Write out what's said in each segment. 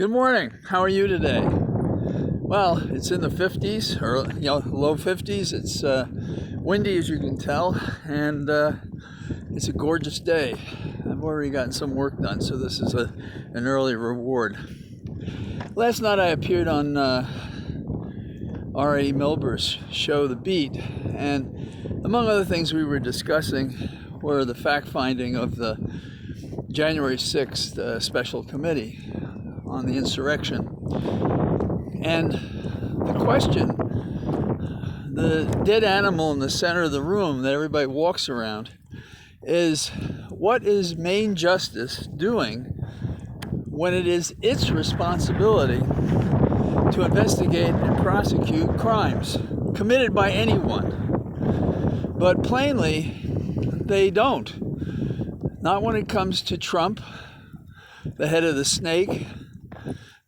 Good morning. How are you today? Well, it's in the 50s or low 50s. It's windy, as you can tell, and it's a gorgeous day. I've already gotten some work done, so this is an early reward. Last night I appeared on R.A. Milber's show, The Beat, and among other things we were discussing were the fact-finding of the January 6th Special Committee on the insurrection. And the question, the dead animal in the center of the room that everybody walks around, is what is Maine Justice doing when it is its responsibility to investigate and prosecute crimes committed by anyone? But plainly, they don't. Not when it comes to Trump, the head of the snake,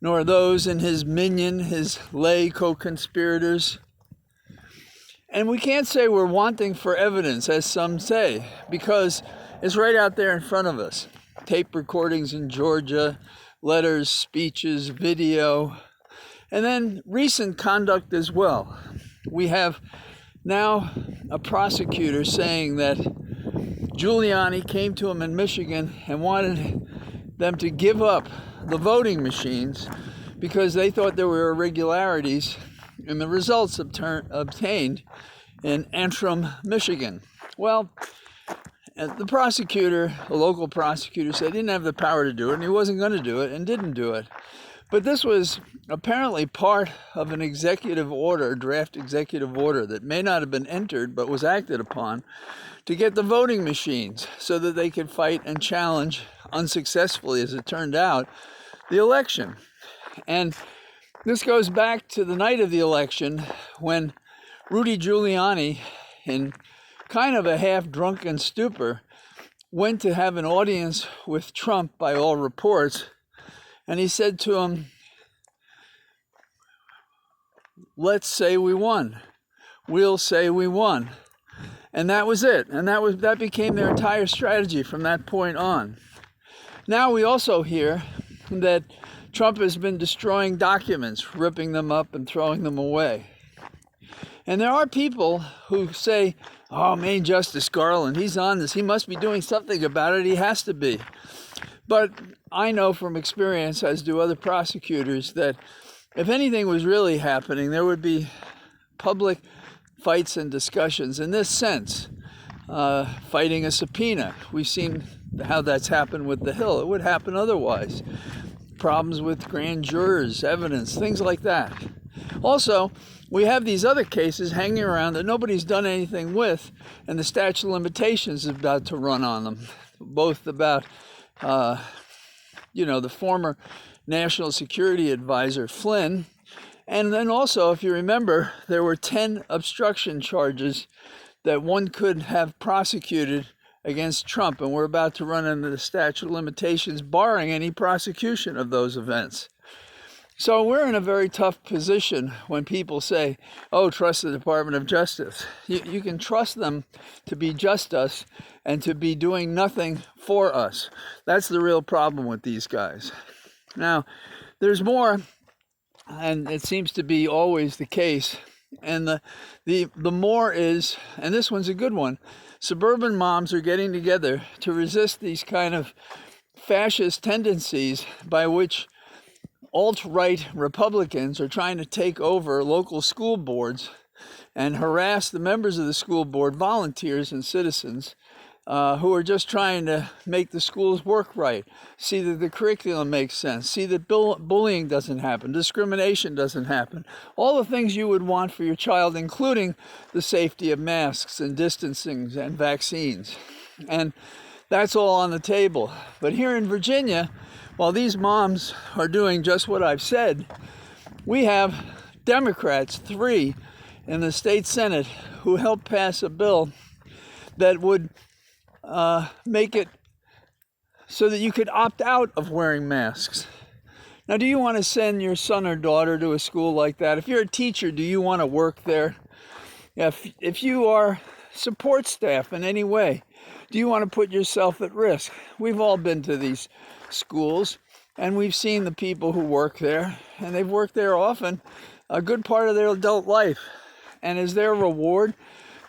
nor those in his minion, his lay co-conspirators. And we can't say we're wanting for evidence, as some say, because it's right out there in front of us. Tape recordings in Georgia, letters, speeches, video, and then recent conduct as well. We have now a prosecutor saying that Giuliani came to him in Michigan and wanted them to give up the voting machines because they thought there were irregularities in the results obtained in Antrim, Michigan. Well, the prosecutor, a local prosecutor, said he didn't have the power to do it and he wasn't going to do it and didn't do it. But this was apparently part of an executive order, draft executive order that may not have been entered but was acted upon to get the voting machines so that they could fight and challenge, unsuccessfully as it turned out, the election. And this goes back to the night of the election when Rudy Giuliani, in kind of a half-drunken stupor, went to have an audience with Trump by all reports, and he said to him, "Let's say we won. We'll say we won." And that was it. And that became their entire strategy from that point on. Now we also hear that Trump has been destroying documents, ripping them up and throwing them away. And there are people who say, "Oh, Maine Justice Garland, he's on this. He must be doing something about it. He has to be." But I know from experience, as do other prosecutors, that if anything was really happening, there would be public fights and discussions in this sense, fighting a subpoena. We've seen how that's happened with the Hill. It would happen otherwise. Problems with grand jurors, evidence, things like that. Also, we have these other cases hanging around that nobody's done anything with, and the statute of limitations is about to run on them, both about the former National Security Advisor Flynn. And then also, if you remember, there were 10 obstruction charges that one could have prosecuted against Trump, and we're about to run into the statute of limitations, barring any prosecution of those events. So we're in a very tough position when people say, "Oh, trust the Department of Justice." You can trust them to be just us and to be doing nothing for us. That's the real problem with these guys. Now, there's more, and it seems to be always the case. And the more is, and this one's a good one, suburban moms are getting together to resist these kind of fascist tendencies by which alt-right Republicans are trying to take over local school boards and harass the members of the school board, volunteers and citizens, who are just trying to make the schools work right, see that the curriculum makes sense, see that bullying doesn't happen, discrimination doesn't happen, all the things you would want for your child, including the safety of masks and distancing and vaccines. And that's all on the table. But here in Virginia, while these moms are doing just what I've said, we have Democrats, 3 in the state Senate, who helped pass a bill that would make it so that you could opt out of wearing masks. Now, do you want to send your son or daughter to a school like that? If you're a teacher, do you want to work there? If you are support staff in any way, do you want to put yourself at risk? We've all been to these schools. And we've seen the people who work there, and they've worked there often a good part of their adult life. And is there a reward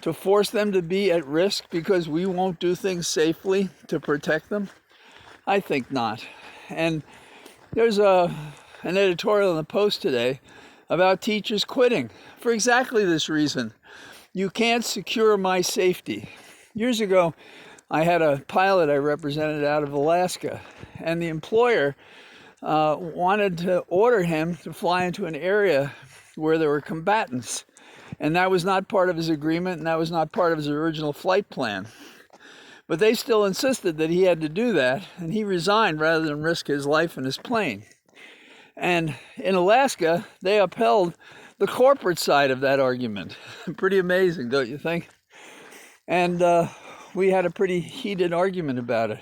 to force them to be at risk because we won't do things safely to protect them? I think not. And there's an editorial in the Post today about teachers quitting for exactly this reason. You can't secure my safety. Years ago, I had a pilot I represented out of Alaska, and the employer wanted to order him to fly into an area where there were combatants. And that was not part of his agreement, and that was not part of his original flight plan. But they still insisted that he had to do that, and he resigned rather than risk his life and his plane. And in Alaska, they upheld the corporate side of that argument. Pretty amazing, don't you think? And we had a pretty heated argument about it.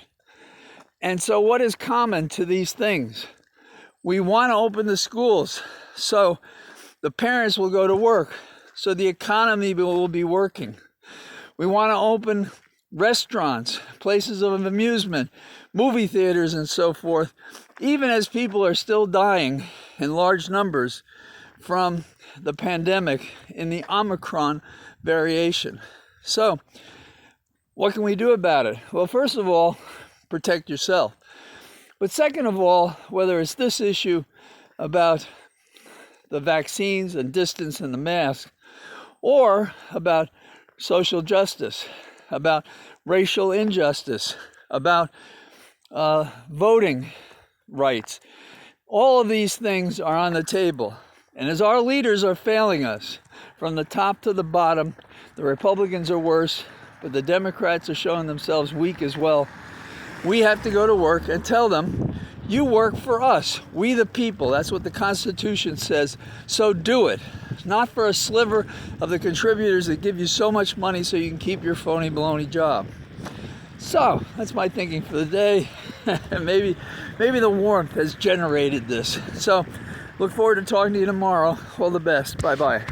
And so what is common to these things? We want to open the schools so the parents will go to work, so the economy will be working. We want to open restaurants, places of amusement, movie theaters, and so forth, even as people are still dying in large numbers from the pandemic in the Omicron variation. So, what can we do about it? Well, first of all, protect yourself. But second of all, whether it's this issue about the vaccines and distance and the mask, or about social justice, about racial injustice, about voting rights, all of these things are on the table. And as our leaders are failing us from the top to the bottom, the Republicans are worse, but the Democrats are showing themselves weak as well. We have to go to work and tell them, you work for us, we the people. That's what the Constitution says. So do it. Not for a sliver of the contributors that give you so much money so you can keep your phony baloney job. So that's my thinking for the day. maybe the warmth has generated this. So look forward to talking to you tomorrow. All the best. Bye-bye.